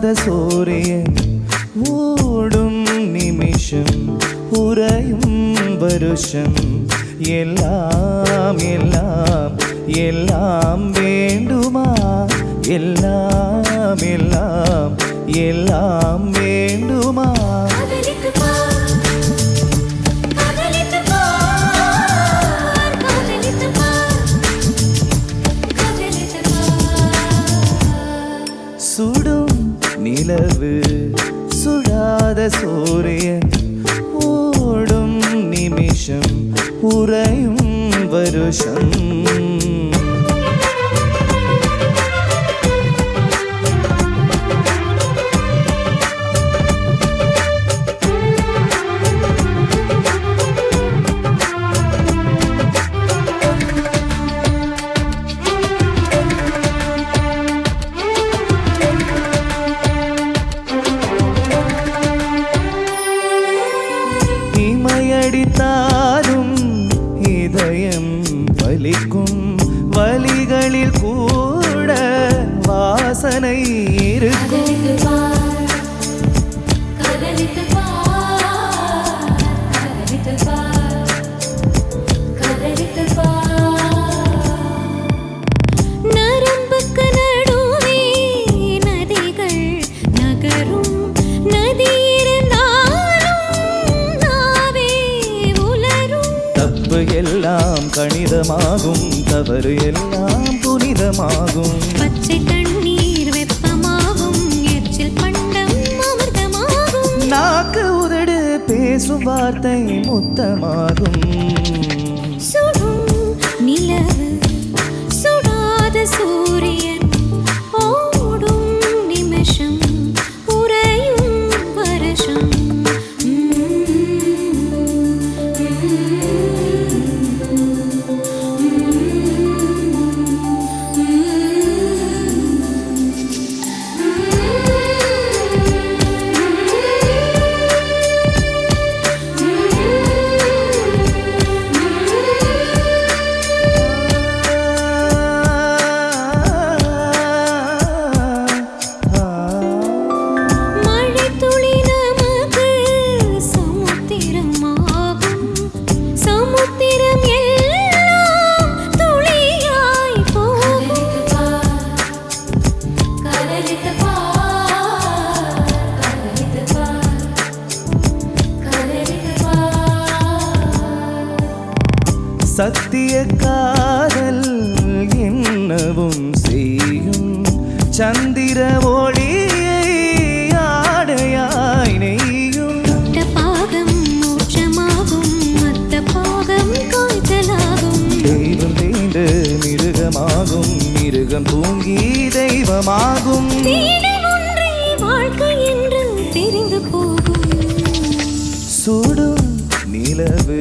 சுடாத சூரியன் ஓடும் நிமிஷம் உறையும் வருஷம் எல்லாம் எல்லாம் எல்லாம் வேண்டுமா எல்லாம் எல்லாம் எல்லாம் வேண்டுமா சுடும் நிலவு சுடாத சூரியன் ஓடும் நிமிஷம் உறையும் வருஷம் அடித்தாலும் இதயம் வலிக்கும் வலிகளில் கூட வாசனை இருக்கும் எல்லாம் கணிதமாகும் தவறு எல்லாம் புனிதமாகும் பச்சை தண்ணீர் வெப்பமாகும் எச்சில் பண்டம் அமிர்தமாகும் நாக்கு உதடு பேசும் வார்த்தை முத்தமாகும் சுடும் நிலவு சுடாத சூரியன் ஓடும் நிமிஷம் உறையும் வருஷம் சத்திய காதல் என்னவும் செய்யும் சந்திர ஒளியை ஆடையாய் நெய்யும் பாகம் மோட்சமாகும் மத்த பாகம் காய்ச்சலாகும் தெய்வம் தீண்டு மிருகமாகும் மிருகம் தூங்கி தெய்வமாகும் ஒன்றே வாழ்க்கை என்று தெரிந்து போகும் சுடும் நிலவு